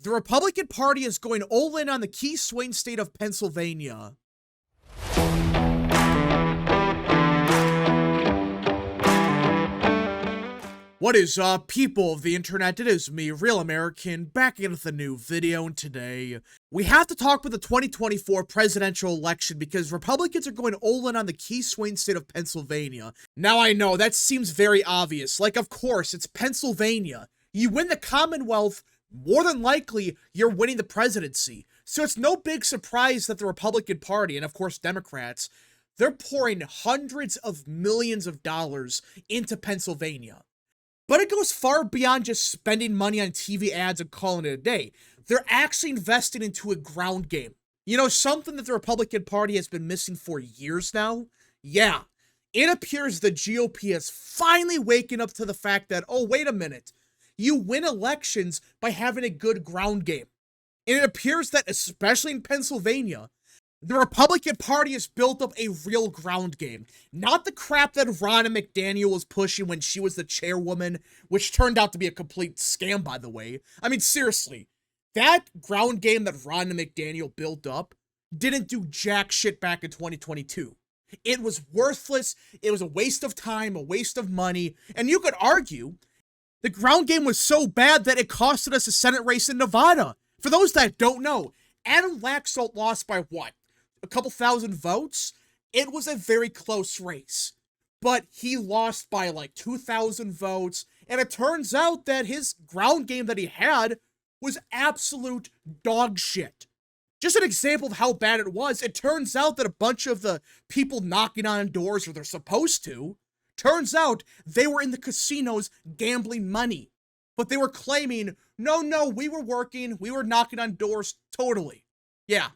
The Republican Party is going all in on the key swing state of Pennsylvania. What is up, people of the internet? It is me, Real American, back again with a new video, and today we have to talk about the 2024 presidential election because Republicans are going all in on the key swing state of Pennsylvania. Now I know, that seems very obvious. Like, of course, it's Pennsylvania. You win the Commonwealth, more than likely, you're winning the presidency. So it's no big surprise that the Republican Party, and of course Democrats, they're pouring hundreds of millions of dollars into Pennsylvania. But it goes far beyond just spending money on TV ads and calling it a day. They're actually investing into a ground game. You know, something that the Republican Party has been missing for years now? Yeah, it appears the GOP is finally waking up to the fact that, oh, wait a minute, you win elections by having a good ground game. And it appears that, especially in Pennsylvania, the Republican Party has built up a real ground game. Not the crap that Ronna McDaniel was pushing when she was the chairwoman, which turned out to be a complete scam, by the way. I mean, seriously, that ground game that Ronna McDaniel built up didn't do jack shit back in 2022. It was worthless, it was a waste of time, a waste of money, and you could argue the ground game was so bad that it costed us a Senate race in Nevada. For those that don't know, Adam Laxalt lost by what? A couple thousand votes? It was a very close race. But he lost by like 2,000 votes, and it turns out that his ground game that he had was absolute dog shit. Just an example of how bad it was, it turns out that a bunch of the people knocking on doors, or they're supposed to, turns out they were in the casinos gambling money. But they were claiming, no, we were working, we were knocking on doors, totally. Yeah.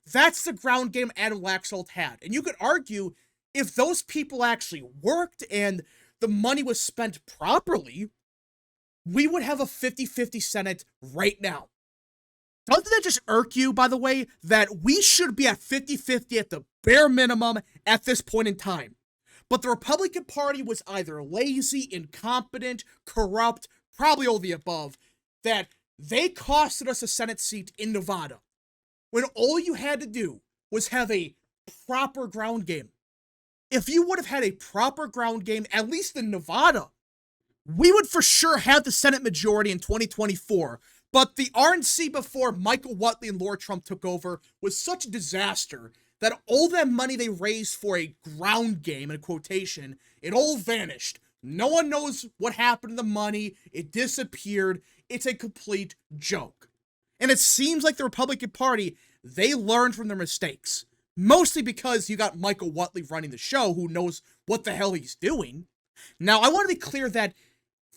That's the ground game Adam Laxalt had. And you could argue, if those people actually worked and the money was spent properly, we would have a 50-50 Senate right now. Doesn't that just irk you, by the way, that we should be at 50-50 at the bare minimum at this point in time? But the Republican Party was either lazy, incompetent, corrupt, probably all the above, that they costed us a Senate seat in Nevada, when all you had to do was have a proper ground game. If you would have had a proper ground game, at least in Nevada, we would for sure have the Senate majority in 2024. But the RNC before Michael Whatley and Laura Trump took over was such a disaster that all that money they raised for a ground game, in quotation, it all vanished. No one knows what happened to the money. It disappeared. It's a complete joke. And it seems like the Republican Party, they learned from their mistakes. Mostly because you got Michael Whatley running the show, who knows what the hell he's doing. Now, I want to be clear that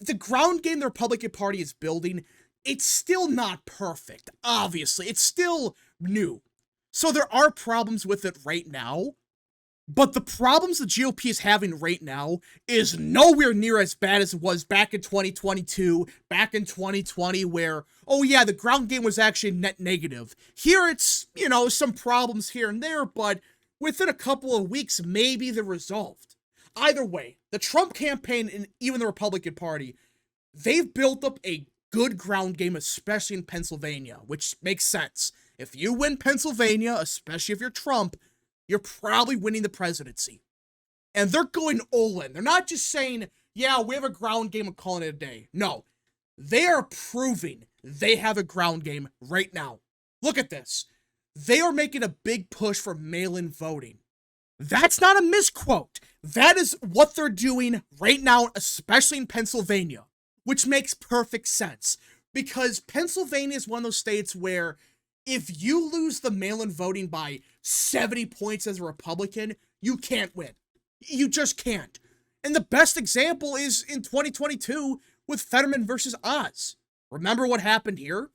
the ground game the Republican Party is building, it's still not perfect, obviously. It's still new. So there are problems with it right now. But the problems the GOP is having right now is nowhere near as bad as it was back in 2022, back in 2020, where, oh yeah, the ground game was actually net negative. Here it's, you know, some problems here and there, but within a couple of weeks, maybe they're resolved. Either way, the Trump campaign and even the Republican Party, they've built up a good ground game, especially in Pennsylvania, which makes sense. If you win Pennsylvania, especially if you're Trump, you're probably winning the presidency. And they're going all in. They're not just saying, yeah, we have a ground game and calling it a day. No, they are proving they have a ground game right now. Look at this. They are making a big push for mail-in voting. That's not a misquote. That is what they're doing right now, especially in Pennsylvania, which makes perfect sense. Because Pennsylvania is one of those states where if you lose the mail-in voting by 70 points as a Republican, you can't win. You just can't. And the best example is in 2022 with Fetterman versus Oz. Remember what happened here?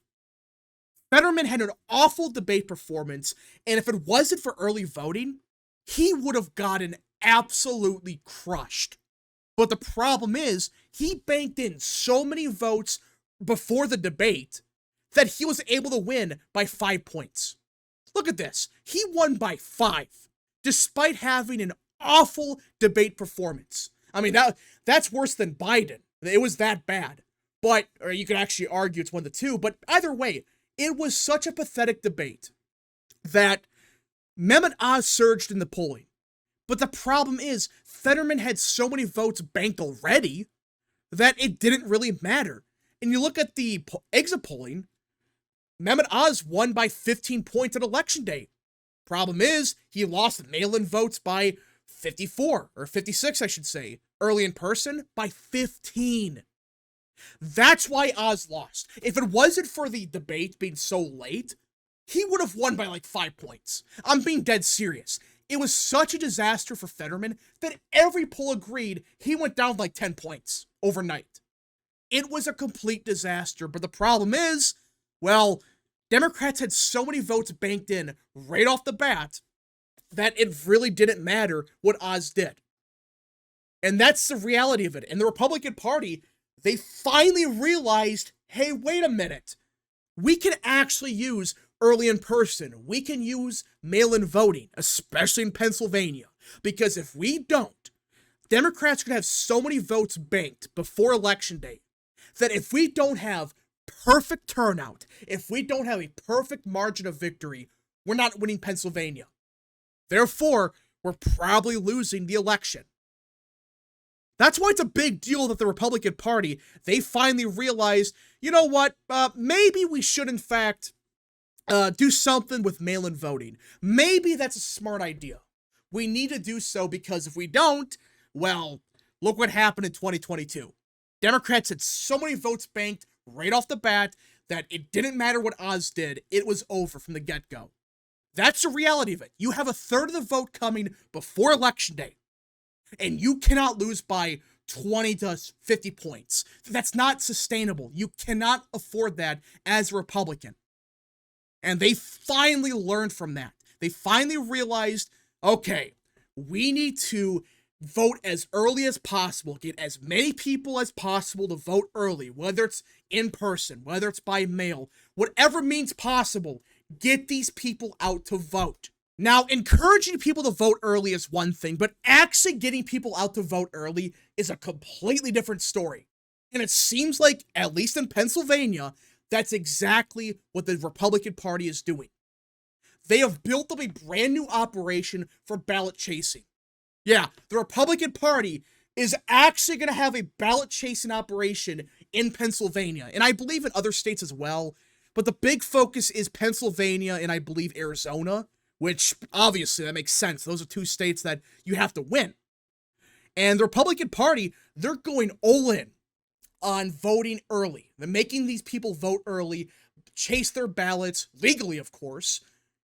Fetterman had an awful debate performance, and if it wasn't for early voting, he would have gotten absolutely crushed. But the problem is, he banked in so many votes before the debate that he was able to win by 5 points. Look at this. He won by 5, despite having an awful debate performance. I mean, that's worse than Biden. It was that bad. But, or you could actually argue it's one of the two, but either way, it was such a pathetic debate that Mehmet Oz surged in the polling. But the problem is, Fetterman had so many votes banked already that it didn't really matter. And you look at the exit polling, Mehmet Oz won by 15 points on election day. Problem is, he lost mail-in votes by 54, or 56, I should say. Early in person, by 15. That's why Oz lost. If it wasn't for the debate being so late, he would have won by like 5 points. I'm being dead serious. It was such a disaster for Fetterman that every poll agreed he went down like 10 points overnight. It was a complete disaster, but the problem is, well, Democrats had so many votes banked in right off the bat that it really didn't matter what Oz did. And that's the reality of it. And the Republican Party, they finally realized, hey, wait a minute. We can actually use early in person. We can use mail-in voting, especially in Pennsylvania. Because if we don't, Democrats could have so many votes banked before Election Day that if we don't have perfect turnout, if we don't have a perfect margin of victory, we're not winning Pennsylvania. Therefore, we're probably losing the election. That's why it's a big deal that the Republican Party, they finally realized, you know what, maybe we should in fact do something with mail-in voting. Maybe that's a smart idea. We need to do so because if we don't, well, look what happened in 2022. Democrats had so many votes banked right off the bat that it didn't matter what Oz did. It was over from the get-go. That's the reality of it. You have a third of the vote coming before Election Day, and you cannot lose by 20 to 50 points. That's not sustainable. You cannot afford that as a Republican. And they finally learned from that. They finally realized, okay, we need to vote as early as possible, get as many people as possible to vote early, whether it's in person, whether it's by mail, whatever means possible, get these people out to vote. Now, encouraging people to vote early is one thing, but actually getting people out to vote early is a completely different story. And it seems like, at least in Pennsylvania, that's exactly what the Republican Party is doing. They have built up a brand new operation for ballot chasing. Yeah, the Republican Party is actually going to have a ballot chasing operation in Pennsylvania, and I believe in other states as well, but the big focus is Pennsylvania and I believe Arizona, which obviously that makes sense. Those are two states that you have to win. And the Republican Party, they're going all in on voting early. They're making these people vote early, chase their ballots, legally of course,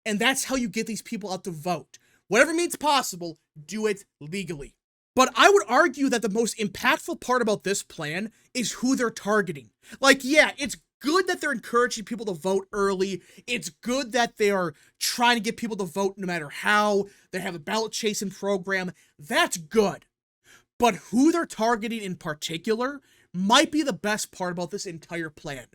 and that's how you get these people out to vote. Whatever means possible, do it legally. But I would argue that the most impactful part about this plan is who they're targeting. Like, yeah, it's good that they're encouraging people to vote early. It's good that they are trying to get people to vote no matter how. They have a ballot chasing program. That's good. But who they're targeting in particular might be the best part about this entire plan.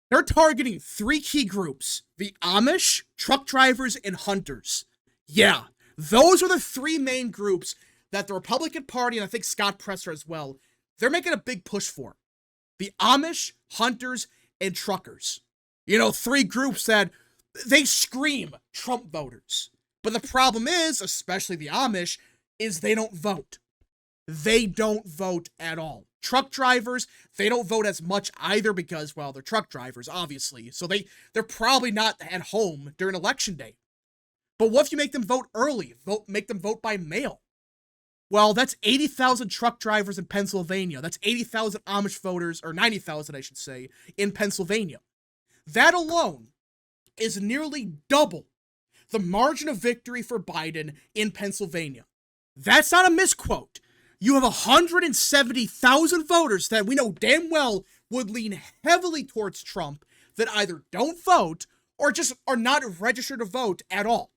They're targeting 3 key groups: the Amish, truck drivers, and hunters. Yeah, those are the 3 main groups that the Republican Party, and I think Scott Presser as well, they're making a big push for. The Amish, hunters, and truckers. You know, 3 groups that they scream Trump voters. But the problem is, especially the Amish, is they don't vote. They don't vote at all. Truck drivers, they don't vote as much either because, well, they're truck drivers, obviously. So they're probably not at home during Election Day. But what if you make them vote early? Make them vote by mail? Well, that's 80,000 truck drivers in Pennsylvania. That's 80,000 Amish voters, or 90,000, I should say, in Pennsylvania. That alone is nearly double the margin of victory for Biden in Pennsylvania. That's not a misquote. You have 170,000 voters that we know damn well would lean heavily towards Trump that either don't vote or just are not registered to vote at all.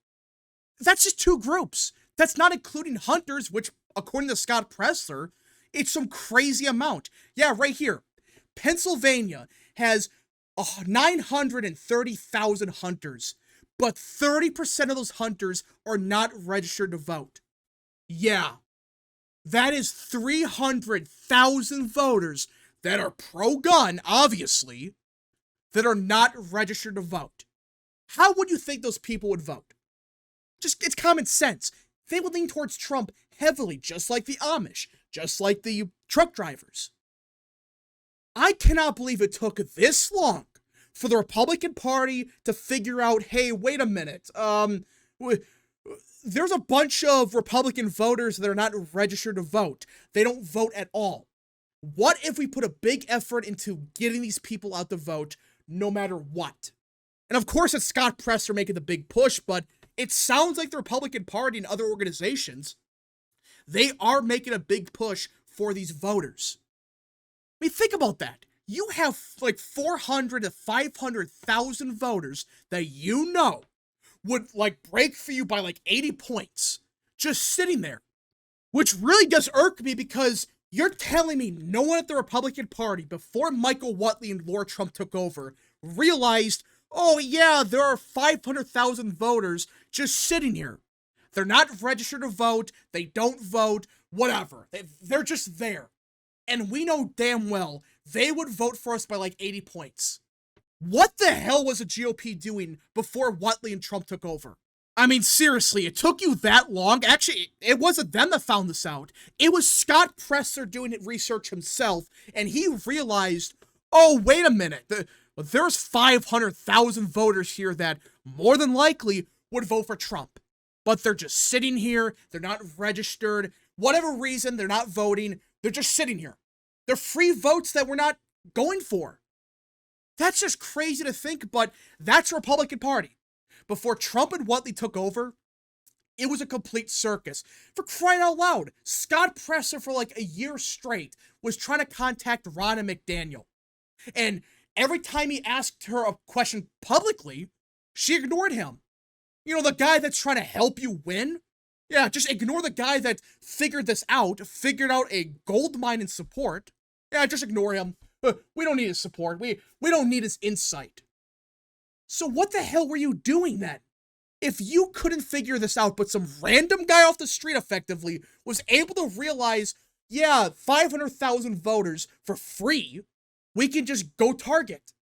That's just 2 groups. That's not including hunters, which, according to Scott Presser, it's some crazy amount. Yeah, right here. Pennsylvania has 930,000 hunters, but 30% of those hunters are not registered to vote. Yeah, that is 300,000 voters that are pro-gun, obviously, that are not registered to vote. How would you think those people would vote? Just, it's common sense. They would lean towards Trump heavily, just like the Amish, just like the truck drivers. I cannot believe it took this long for the Republican Party to figure out, hey, wait a minute, there's a bunch of Republican voters that are not registered to vote. They don't vote at all. What if we put a big effort into getting these people out to vote no matter what? And of course, it's Scott Presser making the big push, but it sounds like the Republican Party and other organizations, they are making a big push for these voters. I mean, think about that. You have like 400 to 500,000 voters that you know would like break for you by like 80 points just sitting there, which really does irk me because you're telling me no one at the Republican Party before Michael Whatley and Laura Trump took over realized, oh yeah, there are 500,000 voters just sitting here. They're not registered to vote. They don't vote, whatever. They're just there. And we know damn well they would vote for us by like 80 points. What the hell was the GOP doing before Whatley and Trump took over? I mean, seriously, it took you that long? Actually, it wasn't them that found this out. It was Scott Presser doing research himself, and he realized, oh, wait a minute, there's 500,000 voters here that more than likely would vote for Trump. But they're just sitting here, they're not registered, whatever reason, they're not voting, they're just sitting here. They're free votes that we're not going for. That's just crazy to think, but that's the Republican Party. Before Trump and Whatley took over, it was a complete circus. For crying out loud, Scott Presser for like a year straight was trying to contact Ronna McDaniel. And every time he asked her a question publicly, she ignored him. You know, the guy that's trying to help you win? Yeah, just ignore the guy that figured this out, figured out a gold mine in support. Yeah, just ignore him. We don't need his support. We don't need his insight. So what the hell were you doing then? If you couldn't figure this out, but some random guy off the street effectively was able to realize, yeah, 500,000 voters for free, we can just go target.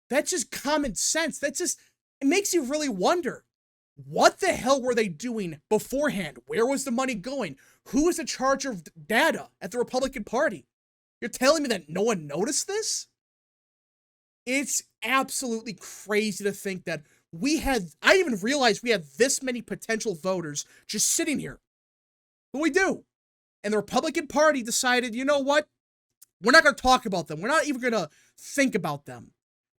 That's just common sense. It makes you really wonder. What the hell were they doing beforehand? Where was the money going? Who was in charge of data at the Republican Party? You're telling me that no one noticed this? It's absolutely crazy to think that I didn't even realize we had this many potential voters just sitting here. But we do. And the Republican Party decided, you know what? We're not going to talk about them. We're not even going to think about them.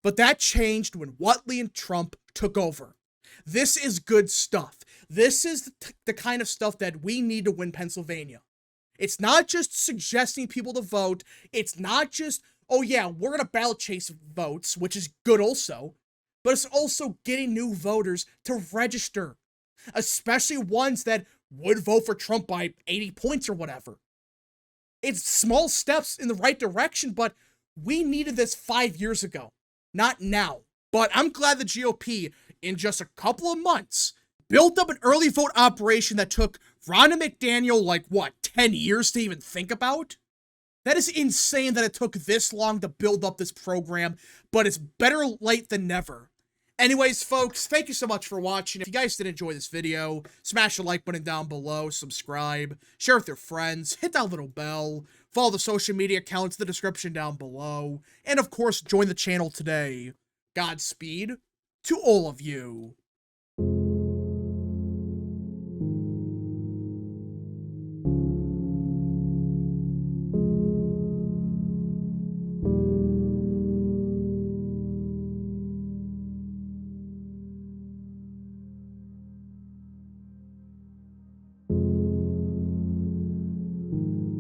But that changed when Whatley and Trump took over. This is good stuff. This is the kind of stuff that we need to win Pennsylvania. It's not just suggesting people to vote. It's not just, oh yeah, we're going to ballot chase votes, which is good also. But it's also getting new voters to register. Especially ones that would vote for Trump by 80 points or whatever. It's small steps in the right direction, but we needed this 5 years ago. Not now. But I'm glad the GOP, in just a couple of months, built up an early vote operation that took Ronna McDaniel, 10 years to even think about? That is insane that it took this long to build up this program, but it's better late than never. Anyways, folks, thank you so much for watching. If you guys did enjoy this video, smash the like button down below, subscribe, share with your friends, hit that little bell, follow the social media accounts in the description down below, and of course, join the channel today. Godspeed to all of you.